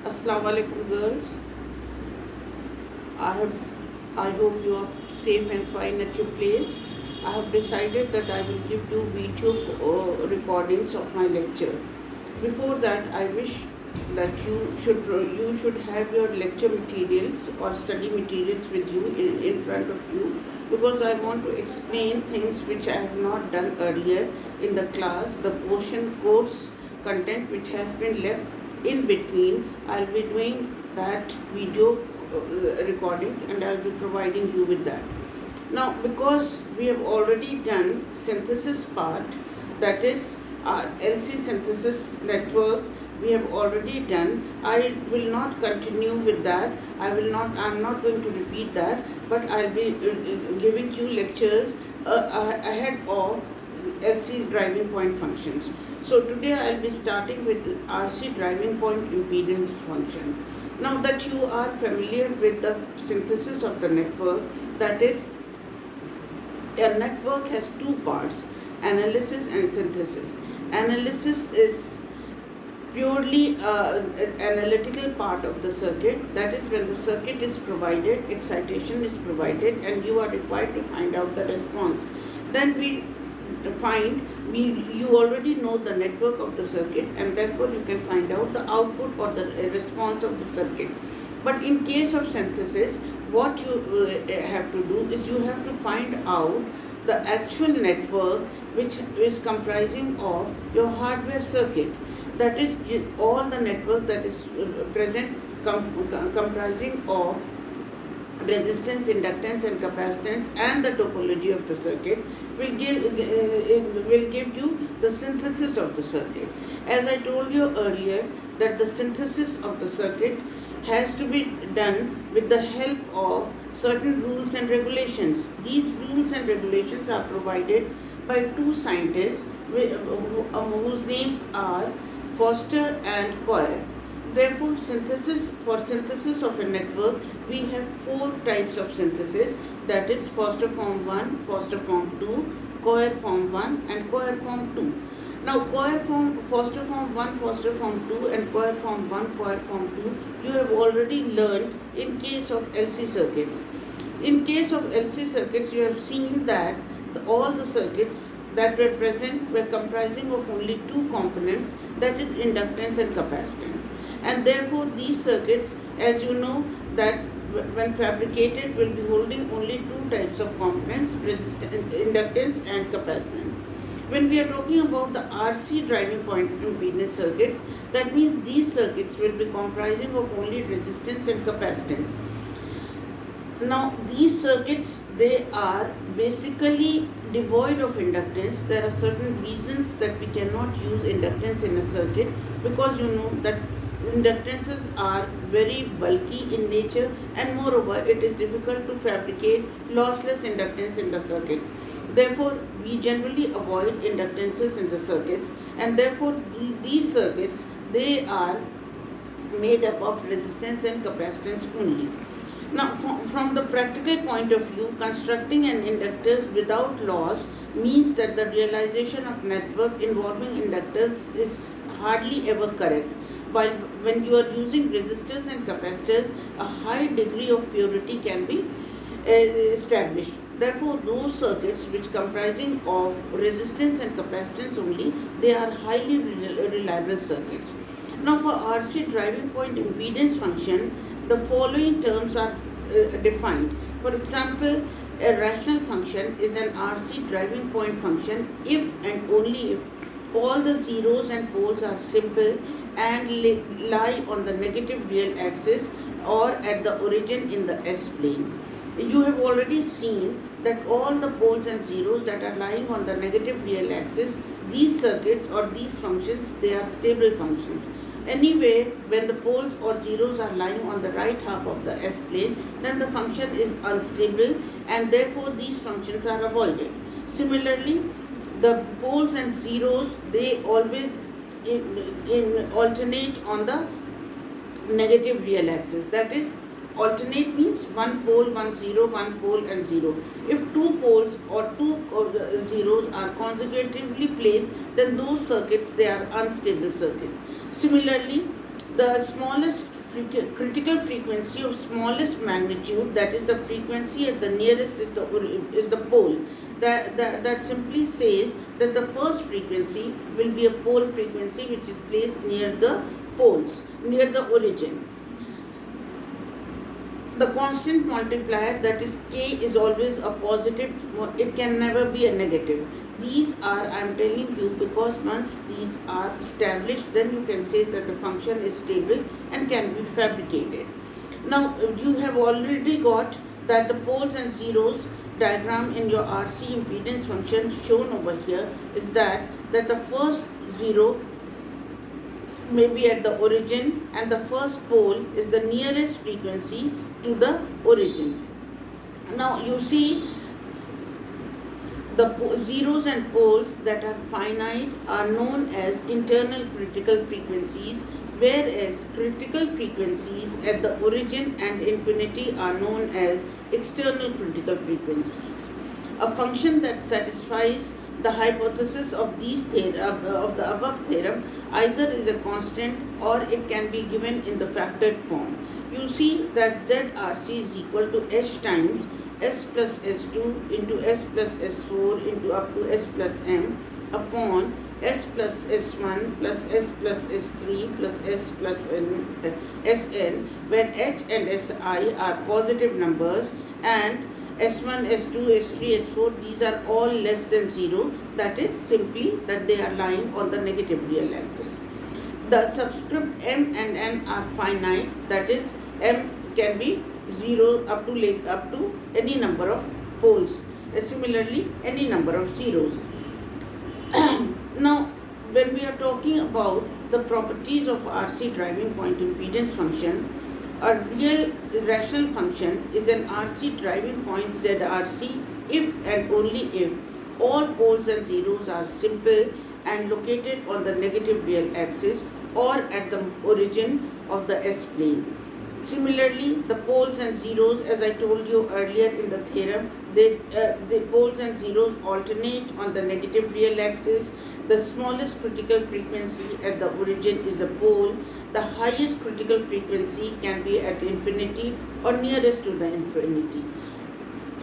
Assalamu alaikum girls. I have I hope you are safe and fine at your place. I have decided that I will give you video recordings of my lecture. Before that, I wish that you should have your lecture materials or study materials with you in front of you, because I want to explain things which I have not done earlier in the class, the portion course content which has been left in between. I'll be doing that video recordings and I'll be providing you with that. Now, because we have already done synthesis part, that is our LC synthesis network, we have already done. I will not continue with that. I'm not going to repeat that, but I'll be giving you lectures ahead of LC's driving point functions. So today I'll be starting with RC driving point impedance function. Now that you are familiar with the synthesis of the network, that is, a network has two parts, analysis and synthesis. Analysis is purely an analytical part of the circuit, that is when the circuit is provided, excitation is provided, and you are required to find out the response. Then you already know the network of the circuit, and therefore you can find out the output or the response of the circuit. But in case of synthesis, what you have to do is you have to find out the actual network which is comprising of your hardware circuit, that is all the network that is present comprising of resistance, inductance and capacitance, and the topology of the circuit will give you the synthesis of the circuit. As I told you earlier, that the synthesis of the circuit has to be done with the help of certain rules and regulations. These rules and regulations are provided by two scientists whose names are Foster and Coir. Therefore, for synthesis of a network, we have four types of synthesis, that is Foster form 1, Foster form 2, Coir form 1 and Coir form 2. Now, Foster form 1, Foster form 2 and Coir form 1, Coir form 2, you have already learned in case of LC circuits. In case of LC circuits, you have seen that all the circuits that were present were comprising of only two components, that is inductance and capacitance. And therefore these circuits, as you know, that when fabricated will be holding only two types of components, inductance and capacitance. When we are talking about the RC driving point impedance circuits, that means these circuits will be comprising of only resistance and capacitance. Now these circuits, they are basically devoid of inductance. There are certain reasons that we cannot use inductance in a circuit, because you know that inductances are very bulky in nature, and moreover it is difficult to fabricate lossless inductance in the circuit. Therefore we generally avoid inductances in the circuits, and therefore these circuits, they are made up of resistance and capacitance only. Now, from the practical point of view, constructing an inductors without loss means that the realization of network involving inductors is hardly ever correct. While when you are using resistors and capacitors, a high degree of purity can be established. Therefore, those circuits which comprising of resistance and capacitance only, they are highly reliable circuits. Now, for RC driving point impedance function, the following terms are defined. For example, a rational function is an RC driving point function if and only if all the zeros and poles are simple and lie on the negative real axis or at the origin in the S plane. You have already seen that all the poles and zeros that are lying on the negative real axis, these circuits or these functions, they are stable functions. Anyway, when the poles or zeros are lying on the right half of the S plane, then the function is unstable, and therefore these functions are avoided. Similarly, the poles and zeros, they always alternate on the negative real axis. That is, alternate means one pole, one zero, one pole and zero. If two poles or two zeros are consecutively placed, then those circuits, they are unstable circuits. Similarly, the smallest critical frequency of smallest magnitude, that is the frequency at the nearest is the pole. That simply says that the first frequency will be a pole frequency which is placed near the poles, near the origin. The constant multiplier, that is k, is always a positive, it can never be a negative. These are, I am telling you, because once these are established, then you can say that the function is stable and can be fabricated. Now you have already got that the poles and zeros diagram in your RC impedance function shown over here is that the first zero may be at the origin and the first pole is the nearest frequency to the origin. Now you see, the zeros and poles that are finite are known as internal critical frequencies, whereas critical frequencies at the origin and infinity are known as external critical frequencies. A function that satisfies the hypothesis of of the above theorem either is a constant or it can be given in the factored form. You see that ZRC is equal to H times S plus S2 into S plus S4 into up to S plus M upon S plus S1 plus S plus S3 plus S plus Sn, where H and Si are positive numbers and S1, S2, S3, S4, these are all less than 0. That is simply that they are lying on the negative real axis. The subscript M and N are finite, that is M can be 0 up to any number of poles. Similarly, any number of zeros. Now, when we are talking about the properties of RC driving point impedance function, a real rational function is an RC driving point ZRC if and only if all poles and zeros are simple and located on the negative real axis or at the origin of the S plane. Similarly, the poles and zeros, as I told you earlier in the theorem, the poles and zeros alternate on the negative real axis. The smallest critical frequency at the origin is a pole. The highest critical frequency can be at infinity or nearest to the infinity.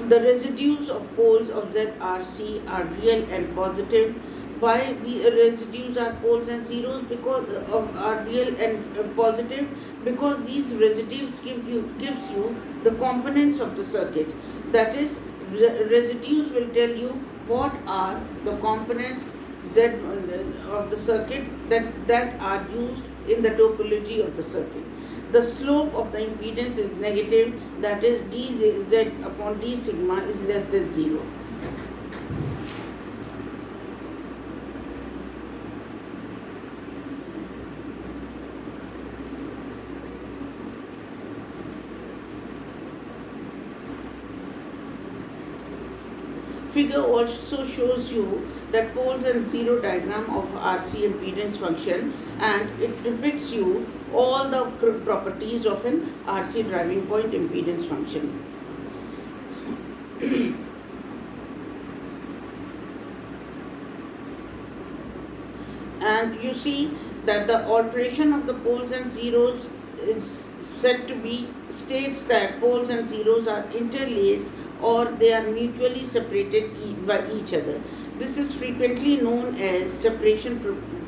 The residues of poles of ZRC are real and positive. Why the residues are poles and zeros? Because are real and positive? Because these residues gives you the components of the circuit. That is, residues will tell you what are the components Z of the circuit that are used in the topology of the circuit. The slope of the impedance is negative, that is dz upon d sigma is less than 0. Figure also shows you that poles and zero diagram of RC impedance function, and it depicts you all the properties of an RC driving point impedance function. And you see that the alteration of the poles and zeros is said to be, states that poles and zeros are interlaced or they are mutually separated by each other. This is frequently known as separation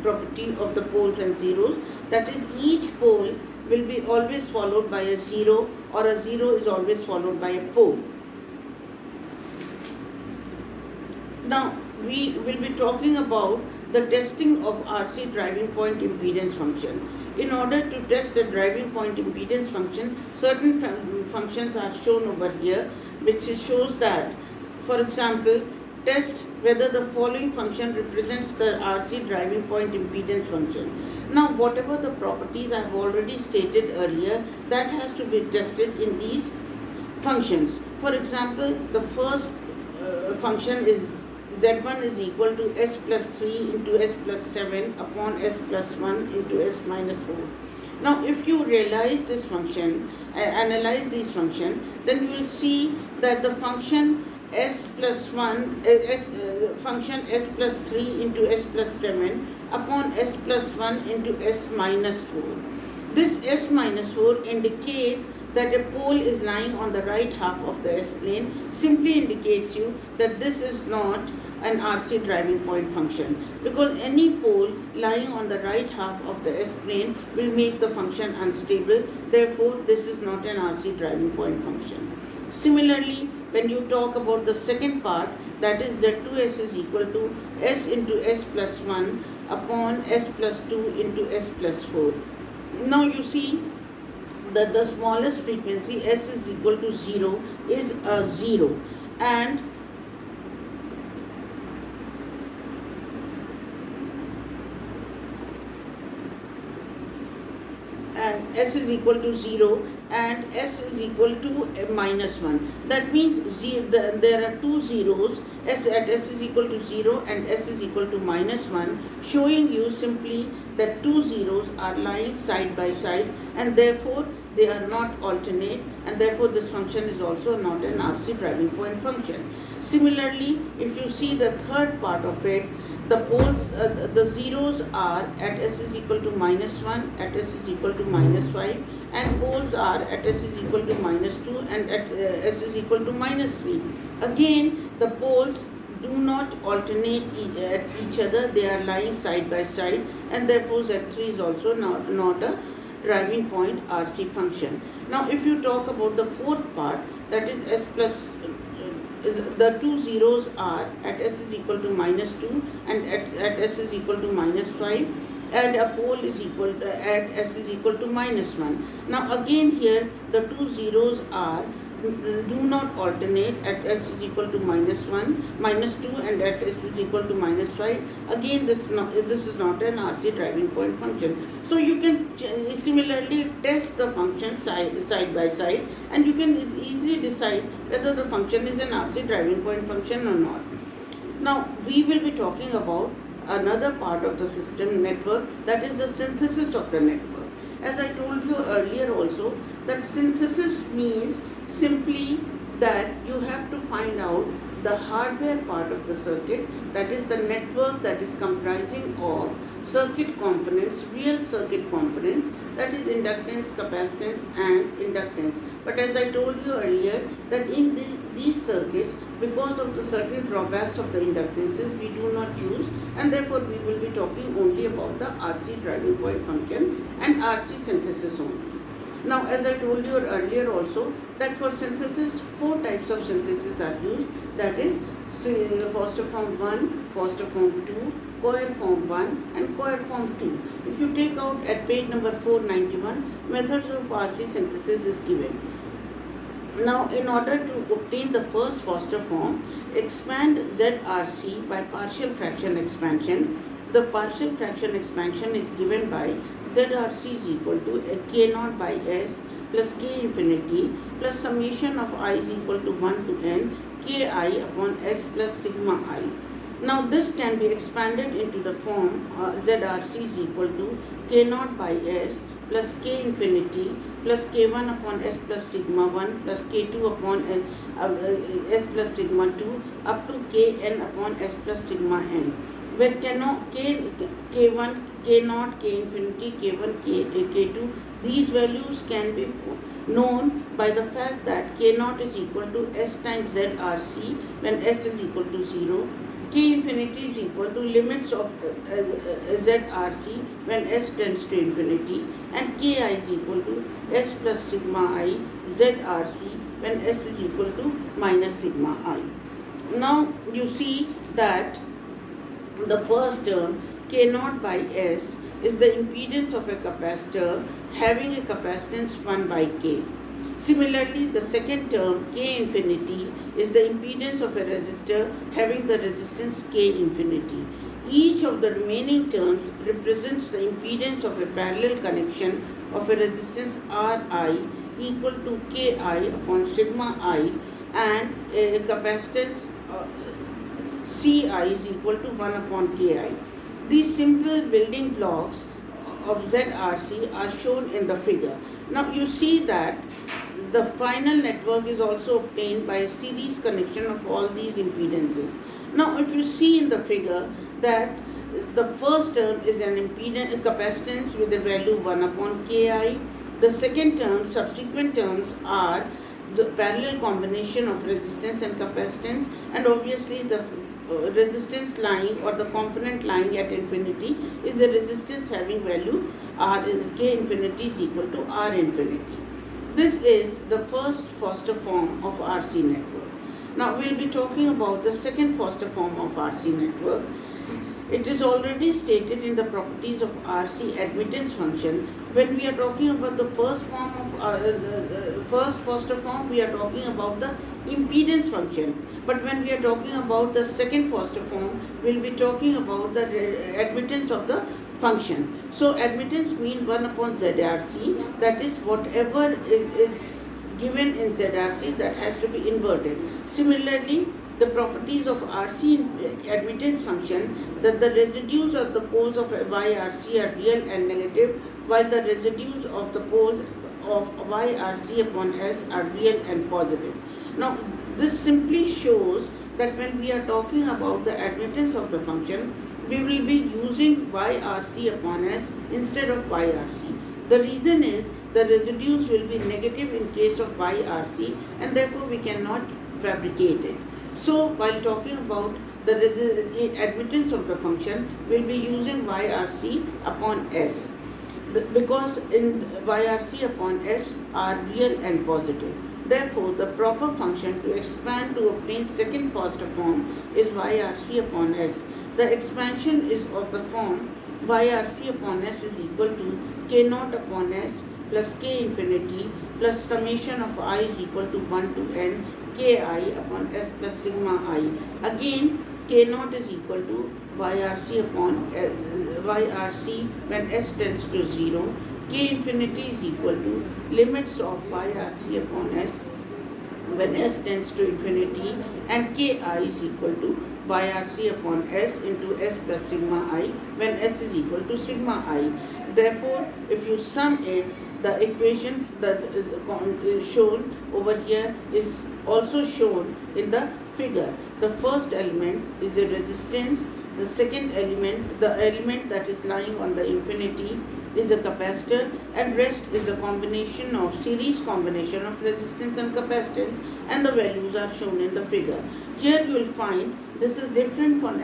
property of the poles and zeros. That is, each pole will be always followed by a zero, or a zero is always followed by a pole. Now, we will be talking about the testing of RC driving point impedance function. In order to test a driving point impedance function, certain functions are shown over here, which shows that, for example, test whether the following function represents the RC driving point impedance function. Now, whatever the properties I have already stated earlier, that has to be tested in these functions. For example, the first function is Z1 is equal to S plus 3 into S plus 7 upon S plus 1 into S minus 4. Now, if you realize this function, analyze this function, then you will see that the function S plus 1, function S plus 3 into S plus 7 upon S plus 1 into S minus 4. This S minus 4 indicates that a pole is lying on the right half of the S plane, simply indicates you that this is not an RC driving point function, because any pole lying on the right half of the S plane will make the function unstable. Therefore, this is not an RC driving point function. Similarly, when you talk about the second part, that is Z2S is equal to S into S plus 1 upon S plus 2 into S plus 4. Now you see that the smallest frequency S is equal to 0 is a 0, and S is equal to 0 and S is equal to minus 1. That means there are two zeros, S at S is equal to 0 and S is equal to minus 1, showing you simply that two zeros are lying side by side, and therefore they are not alternate, and therefore this function is also not an RC driving point function. Similarly, if you see the third part of it, the poles, the zeros are at S is equal to minus 1, at S is equal to minus 5, and poles are at S is equal to minus 2 and at S is equal to minus 3. Again, the poles do not alternate at each other, they are lying side by side, and therefore Z3 is also not a driving point RC function. Now, if you talk about the fourth part, that is S plus the two zeros are at S is equal to minus 2 and at S is equal to minus 5, and a pole is equal to, at S is equal to minus 1. Now again here the two zeros are do not alternate at S is equal to minus 1, minus 2 and at S is equal to minus 5. Again this is not an RC driving point function. So you can similarly test the function side by side, and you can easily decide whether the function is an RC driving point function or not. Now we will be talking about another part of the system network, that is the synthesis of the network. As I told you earlier also, that synthesis means simply that you have to find out the hardware part of the circuit, that is the network that is comprising of circuit components, real circuit components, that is inductance, capacitance and inductance. But as I told you earlier, that in these circuits, because of the certain drawbacks of the inductances, we do not use, and therefore we will be talking only about the RC driving point function and RC synthesis only. Now, as I told you earlier also, that for synthesis, four types of synthesis are used, that is Foster form 1, Foster form 2, Coir form 1 and Coir form 2. If you take out at page number 491, methods of RC synthesis is given. Now, in order to obtain the first Foster form, expand ZRC by partial fraction expansion. The partial fraction expansion is given by ZRC is equal to K naught by S plus K infinity plus summation of I is equal to 1 to N Ki upon S plus sigma I. Now this can be expanded into the form ZRC is equal to K naught by S plus K infinity plus K1 upon S plus sigma 1 plus K2 upon S plus sigma 2 up to Kn upon S plus sigma n, where K1, K0, K infinity, K1, K2, these values can be known by the fact that K0 is equal to S times ZRC when S is equal to 0, K infinity is equal to limits of ZRC when S tends to infinity, and Ki is equal to S plus sigma I ZRC when S is equal to minus sigma I. Now you see that the first term K0 by S is the impedance of a capacitor having a capacitance 1 by K. Similarly, the second term K infinity is the impedance of a resistor having the resistance K infinity. Each of the remaining terms represents the impedance of a parallel connection of a resistance Ri equal to Ki upon sigma I and a capacitance Ci is equal to 1 upon Ki. These simple building blocks of ZRC are shown in the figure. Now you see that the final network is also obtained by a series connection of all these impedances. Now if you see in the figure that the first term is an impedance capacitance with the value 1 upon Ki. The second term, subsequent terms are the parallel combination of resistance and capacitance, and obviously the resistance lying or the component lying at infinity is a resistance having value R, K infinity is equal to R infinity. This is the first Foster form of RC network. Now we will be talking about the second Foster form of RC network. It is already stated in the properties of RC admittance function. When we are talking about the first form of first Foster form, we are talking about the impedance function. But when we are talking about the second Foster form, we will be talking about the admittance of the function. So admittance means 1 upon ZRC, that is whatever is given in ZRC that has to be inverted. Similarly, the properties of RC admittance function, that the residues of the poles of YRC are real and negative, while the residues of the poles of YRC upon S are real and positive. Now this simply shows that when we are talking about the admittance of the function, we will be using YRC upon S instead of YRC. The reason is the residues will be negative in case of YRC, and therefore we cannot fabricate it. So while talking about the admittance of the function, we will be using YRC upon S, because in YRC upon S are real and positive. Therefore, the proper function to expand to obtain second Foster form is YRC upon S. The expansion is of the form YRC upon S is equal to K naught upon S plus K infinity plus summation of I is equal to 1 to N Ki upon S plus sigma I. Again, K naught is equal to YRC upon YRC when S tends to 0. K infinity is equal to limits of YRC upon S when S tends to infinity, and Ki is equal to YRC upon S into S plus sigma I when S is equal to sigma I. Therefore, if you sum it, the equations that is shown over here is also shown in the figure. The first element is a resistance. The second element, the element that is lying on the infinity, is a capacitor, and rest is a combination of series combination of resistance and capacitance, and the values are shown in the figure. Here you will find this is different from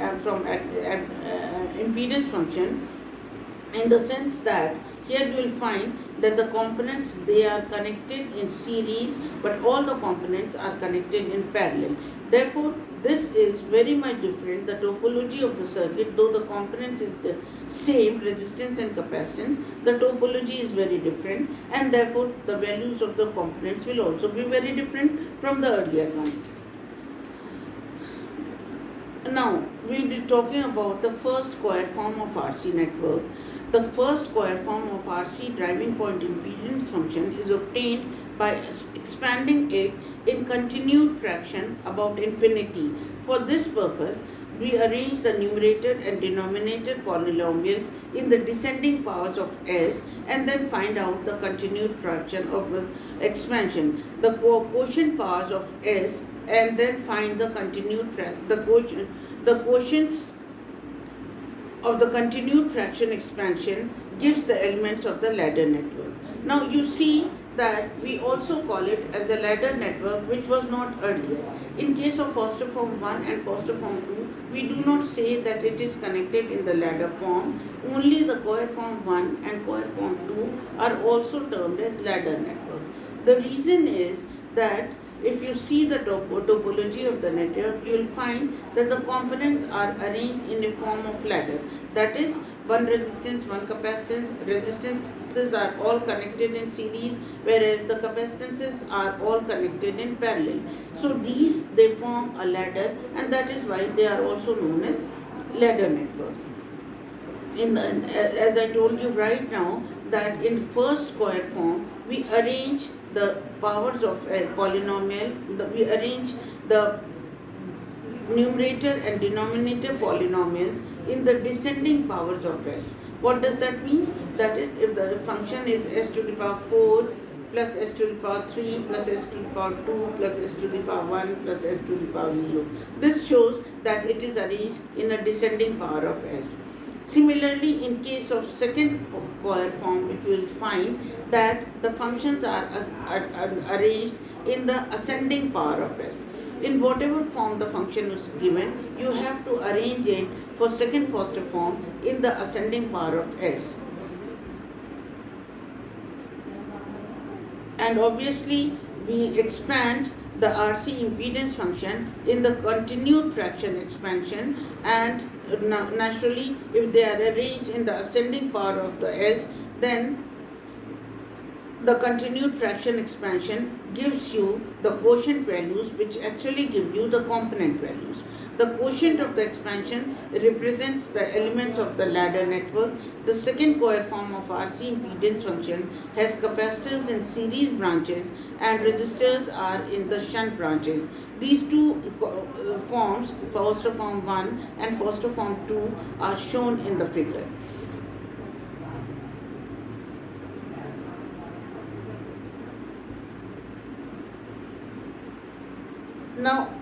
impedance function, in the sense that here you will find that the components, they are connected in series, but all the components are connected in parallel. Therefore, this is very much different. The topology of the circuit, though the components is the same, resistance and capacitance, the topology is very different, and therefore the values of the components will also be very different from the earlier one. Now, we will be talking about the first coir form of RC network. The first coir form of RC driving point impedance function is obtained by expanding it in continued fraction about infinity. For this purpose, we arrange the numerator and denominator polynomials in the descending powers of S and then find out the continued fraction of expansion, the quotient powers of S, and then find the continued the quotients of the continued fraction expansion gives the elements of the ladder network. Now you see that we also call it as a ladder network, which was not earlier. In case of Foster form 1 and Foster form 2, we do not say that it is connected in the ladder form. Only the coir form 1 and coir form 2 are also termed as ladder network. The reason is that if you see the topology of the network, you will find that the components are arranged in a form of ladder. That is, one resistance, one capacitance. Resistances are all connected in series, whereas the capacitances are all connected in parallel. So these, they form a ladder, and that is why they are also known as ladder networks. As I told you right now, that in first coir form, we arrange the powers of a polynomial, we arrange the numerator and denominator polynomials in the descending powers of S. What does that mean? That is, if the function is s to the power 4 plus s to the power 3 plus s to the power 2 plus s to the power 1 plus s to the power 0. This shows that it is arranged in a descending power of S. Similarly, in case of second coir form, if you will find that the functions are arranged in the ascending power of s. In whatever form the function is given, you have to arrange it for second Foster form in the ascending power of s. And obviously, we expand the RC impedance function in the continued fraction expansion, and naturally, if they are arranged in the ascending power of the s, then the continued fraction expansion gives you the quotient values, which actually give you the component values. The quotient of the expansion represents the elements of the ladder network. The second coir form of RC impedance function has capacitors in series branches and resistors are in the shunt branches. These two forms, Foster form 1 and Foster form 2, are shown in the figure. Now,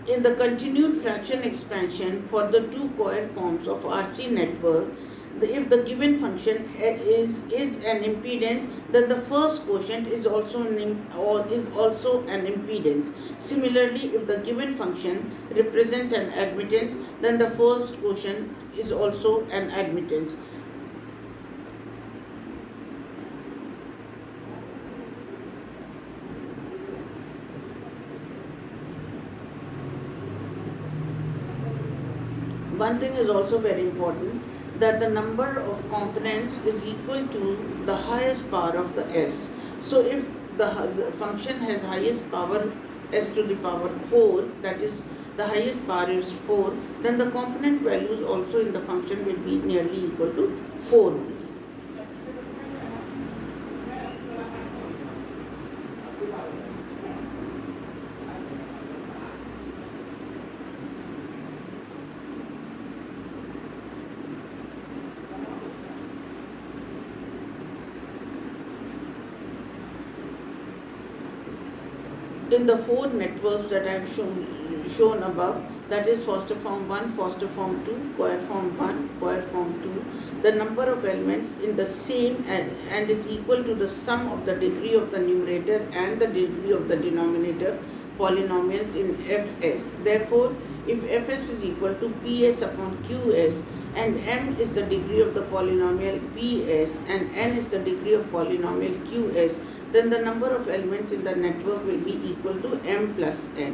in the continued fraction expansion for the two coir forms of RC network, if the given function is an impedance, then the first quotient is also an impedance. Similarly, if the given function represents an admittance, then the first quotient is also an admittance. One thing is also very important, that the number of components is equal to the highest power of the s. So if the function has highest power s to the power 4, that is the highest power is 4, then the component values also in the function will be nearly equal to 4 only. In the four networks that I have shown above, that is Foster form 1, Foster form 2, coir form 1, coir form 2, the number of elements in the same and is equal to the sum of the degree of the numerator and the degree of the denominator polynomials in Fs. Therefore, if Fs is equal to Ps upon Qs and m is the degree of the polynomial Ps and n is the degree of polynomial Qs, then the number of elements in the network will be equal to m plus n.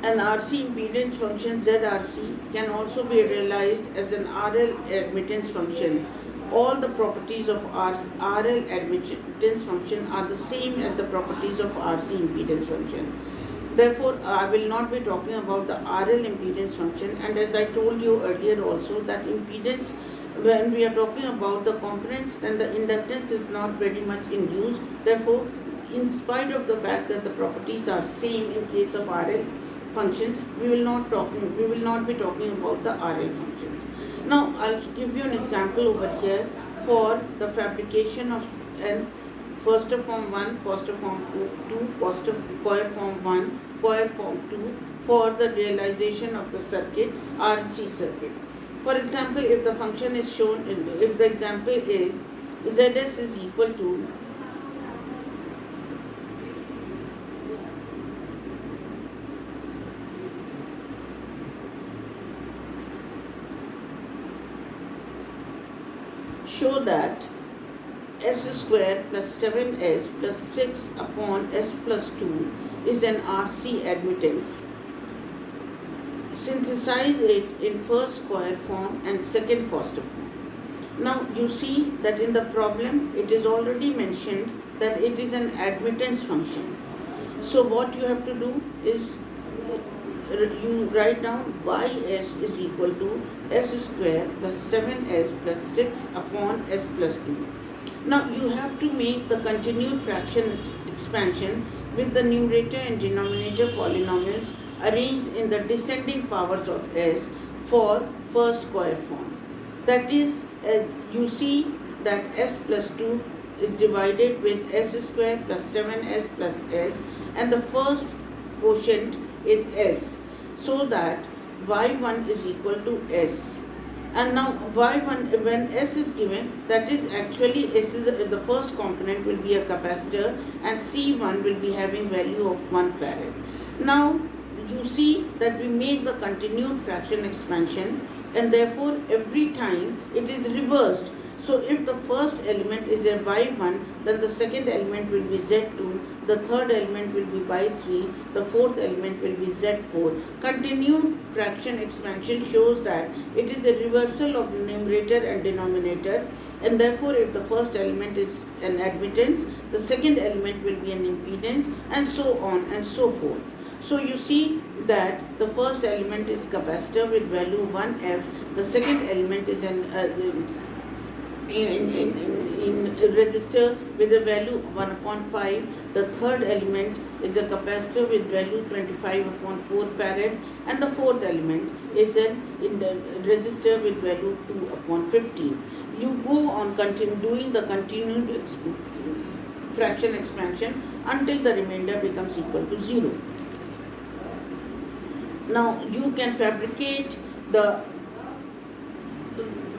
An RC impedance function ZRC can also be realized as an RL admittance function. All the properties of RL admittance function are the same as the properties of RC impedance function. Therefore, I will not be talking about the RL impedance function, and as I told you earlier also, that impedance, when we are talking about the components, then the inductance is not very much in use. Therefore, in spite of the fact that the properties are same in case of RL functions, we will not be talking about the RL functions. Now, I'll give you an example over here for the fabrication of an Foster form 1, Foster form 2, coir form 1, coir form 2 for the realization of the circuit, RC circuit. For example, if the function is shown, if the example is Zs is equal to show that s square plus 7s plus 6 upon s plus 2 is an RC admittance. Synthesize it in first coir form and second Foster form. Now you see that in the problem it is already mentioned that it is an admittance function. So what you have to do is you write down ys is equal to s square plus 7s plus 6 upon s plus 2. Now you have to make the continued fraction expansion with the numerator and denominator polynomials arranged in the descending powers of s for first coir form. That is, you see that s plus 2 is divided with s square plus 7s plus s, and the first quotient is s, so that y1 is equal to s. And now y1, when s is given, that is actually s is the first component will be a capacitor, and c1 will be having value of 1 farad. Now you see that we make the continued fraction expansion, and therefore every time it is reversed. So if the first element is a y1, then the second element will be z2, the third element will be y3, the fourth element will be z4. Continued fraction expansion shows that it is a reversal of the numerator and denominator, and therefore if the first element is an admittance, the second element will be an impedance, and so on and so forth. So you see that the first element is capacitor with value 1F, the second element is an in resistor with a value 1 upon 5, the third element is a capacitor with value 25 upon 4 farad, and the fourth element is an in the resistor with value 2 upon 15. You go on doing the continued fraction expansion until the remainder becomes equal to 0. Now you can fabricate the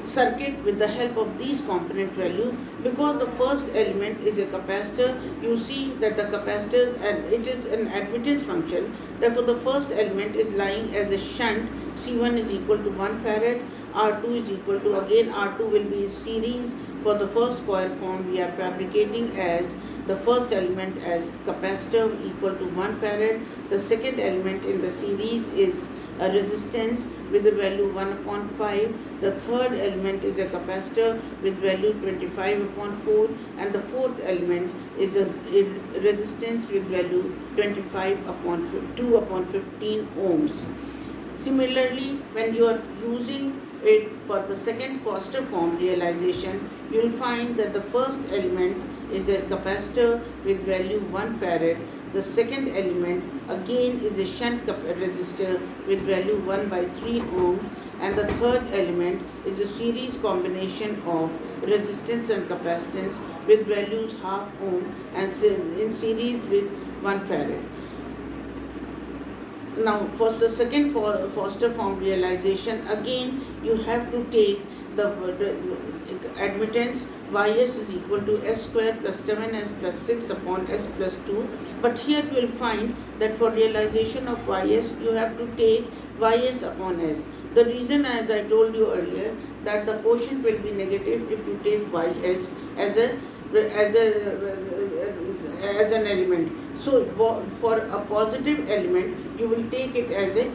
circuit with the help of these component value. Because the first element is a capacitor, you see that the capacitors, and it is an admittance function, therefore the first element is lying as a shunt. C1 is equal to 1 farad, R2 is equal to, again R2 will be series. For the first coil form, we are fabricating as the first element as capacitor equal to 1 farad, the second element in the series is a resistance with the value 1 upon 5, the third element is a capacitor with value 25 upon 4, and the fourth element is a resistance with value 25 upon 2 upon 15 ohms. Similarly, when you are using it for the second Foster form realization, you will find that the first element is a capacitor with value 1 farad, the second element again is a shunt resistor with value 1 by 3 ohms, and the third element is a series combination of resistance and capacitance with values half ohm and in series with 1 farad. Now for the second Foster form realization, again you have to take the admittance ys is equal to s square plus 7s plus 6 upon s plus 2, but here you will find that for realization of ys you have to take ys upon s. The reason, as I told you earlier, that the quotient will be negative if you take ys as an element. So for a positive element you will take it as a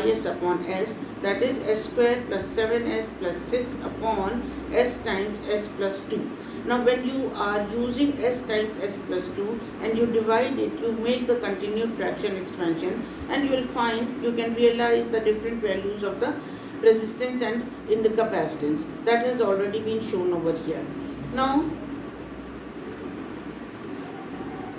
ys upon s, that is s square plus 7s plus 6 upon s times s plus 2. Now when you are using s times s plus 2 and you divide it, you make the continued fraction expansion, and you will find, you can realize the different values of the resistance and in the capacitance. That has already been shown over here. Now